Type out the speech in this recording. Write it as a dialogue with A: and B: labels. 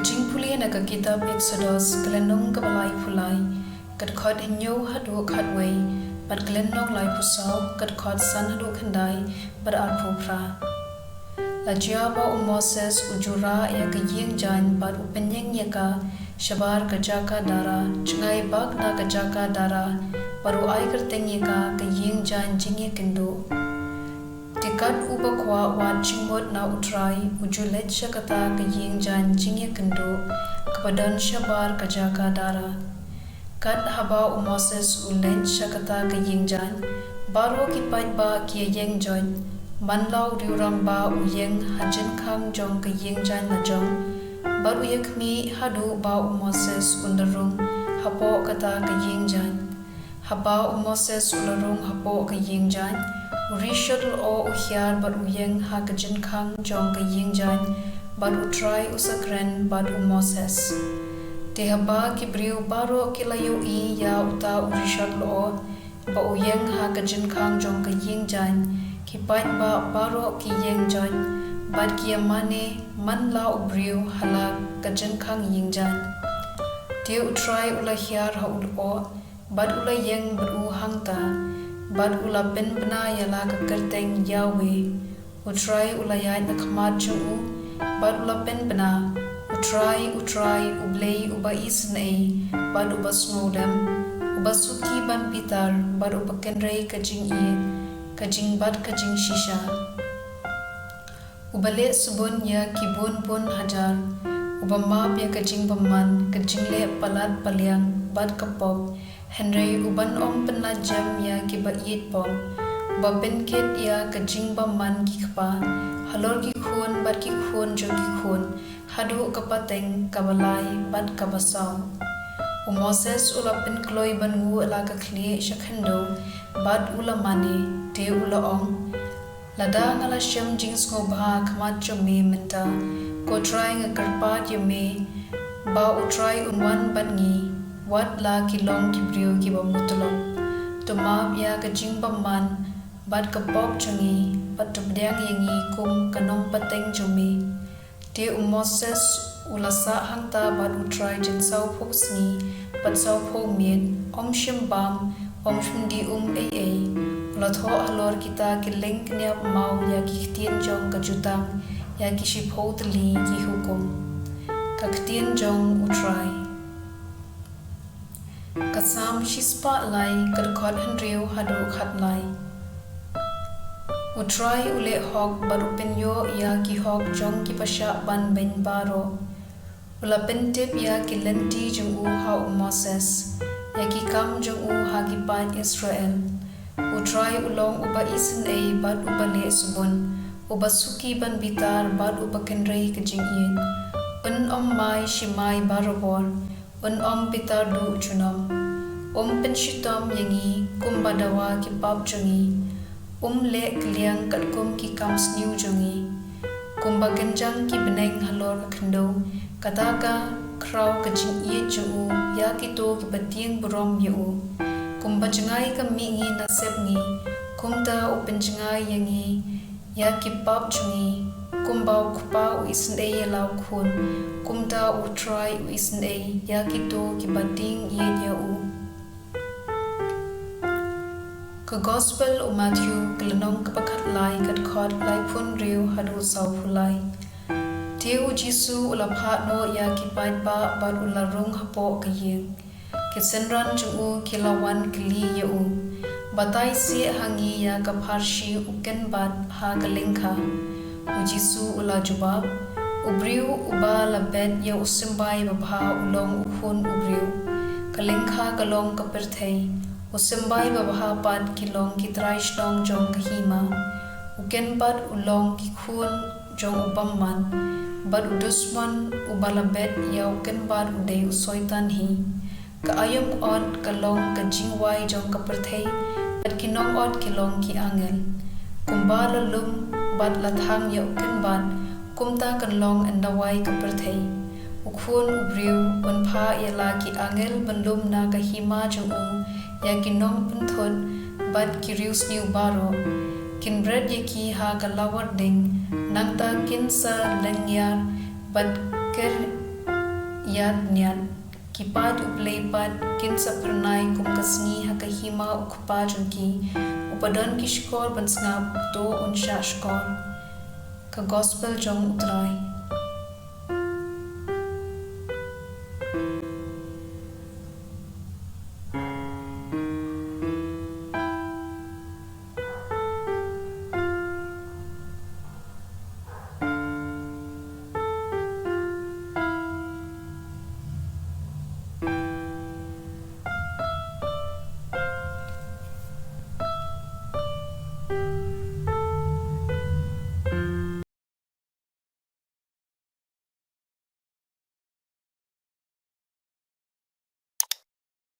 A: jingpule na ka kitab Exodus kelenong ka balai pulai kat khot hinyo hadu khatwei bat kelenong lai pusau kat khot san hadu khandai bar arpu pra la jiaba Moses ujura ya ka yeng jan bat upenyeng ya ka shabar ka jaka dara chngai bak na ka jaka dara baru ai kerteng ya ka yeng jan jingye kendo Tikat uba kwa wat jingmot na utrai ujulet syakata ke ying jan jingye kendo kepadan syabar kajaka dara. Kat haba Moses ulet syakata ke ying jan baru kipat ba kia yeng jon manlau diurang ba uyeng hajen kang jong ke ying jan na jong baru yakmi hadu ba Moses undarung hapo kata ke ying jan. Haba Moses ularung hapo ke ying jan Urishad o uhyar bar uyeng ha kajen kang jong ka ying jan bar utrai usakren bar Moses. Tehaba kibriu baro kilayo I ya uta urishad o ba uyeng ha kajen kang jong ka ying jan kipat ba baro ki yeng jan bar kiamane man la ubriu hala kajen kang ying jan. Te utrai ulahyar ha ulo bar ulayeng beru hangta Bad ula pen bena yala ka kerteng Yahweh Utrai ulayay na kamat jung Bad ula pen bena Utrai u Blei uba sngi Bad uba snodem Uba suki ban pitar Bad uba kenrei ka jing bad ka jing shisha Uba le subun ya kibun pun hajar Uba map ya ka jing baman Ka jing le palat paliang Bad kapop Henry uban om penajam ya kiba yit pom ba penkit ya kajing ba man ki kaba halor ki khun bat ki khun jong ki khun hadu kapateng kabalai bat kabasaw Moses ula pen kloi ban ngu ala ka khli shakhando bat ula mane te ula ong lada ngala syam jing ngo ba khamat chome menta ko try nga karpat yame ba utrai unwan bat ngi Wat la kilong kibriu kiba mutulong Tumab ya kajing paman Bad kapop chungi Bat pdiang yengi kum kanong pateng jumi Te Moses ulasa hangta bad utrai jen saw po sngi Bat saw po miet Om shim bam Om shim di ay Ulatho halor kita kiling kniap mau ya ki ktien jong kajutang Ya ki shipho tali ki hukum Ka ktien jong utrai Kasam shispa lai kadkot henriu hadu khat lai Utrai ule hok baru penyo ya ki hok jong ki pasha ban ben baro Ula pentip ya ki lenti jung u ha Moses Ya ki kam jung u ha ki pan Israel Utrai ulong uba sngi bad uba le subun Uba suki ban bitar bad uba kenrei ke jing yin Un om mai shimai barobor Un om pitar du chunom penshitom yangi kumbadawa ki pap jungi le kliang kat kum ki kams new jungi genjang ki beneng halor khndo kataka kraw ka jing ye ju ya ki to ki batieng brom yu jengai ka mi ngi na sep ngi kumta jengai yangi ya ki pap jungi kupa u isnei law khun kumta u try u isnei ya ki to ki bating ye ya u Ka Gospel Matthew kelenong kapakat lai kat khot lai pun riu hadu saw pulai Teu Jisu ulaphat no ya kipat ba bad ularung hapo kayeng Kisenran jungu kilawan kili ya Batai si hangi ya kapharshi uken bad ha kalengka Jisu ula jubab Ubriu uba labet ya usimbai babha ulong ukhun ubriu Kalengka kalong kaperthei Usimbai babaha pad kilong ki Trai shnong jong kahima Uken pad ulong ki khun jong ubamman Bad udusman ubalabet ya uken pad uday usoitan hi Ka ayom od kalong ka jingwai jong kaperthei Pad kinong od kilong ki angel Kumba lalum bad lathang ya uken pad Kumta kanlong andawai kaperthei Ukhun ubriu unpa yala ki angel bandum na kahima jong Ya kinong punthon bad kirius niu baro kin bread yaki ha kalawar ding nangta kinsa lengyar bad Yad niat kipad upleipat kin sapernai kum kasni hakahima ukpa junki upadan kishkor bansngap to unsha shkor ka gospel jong Trai.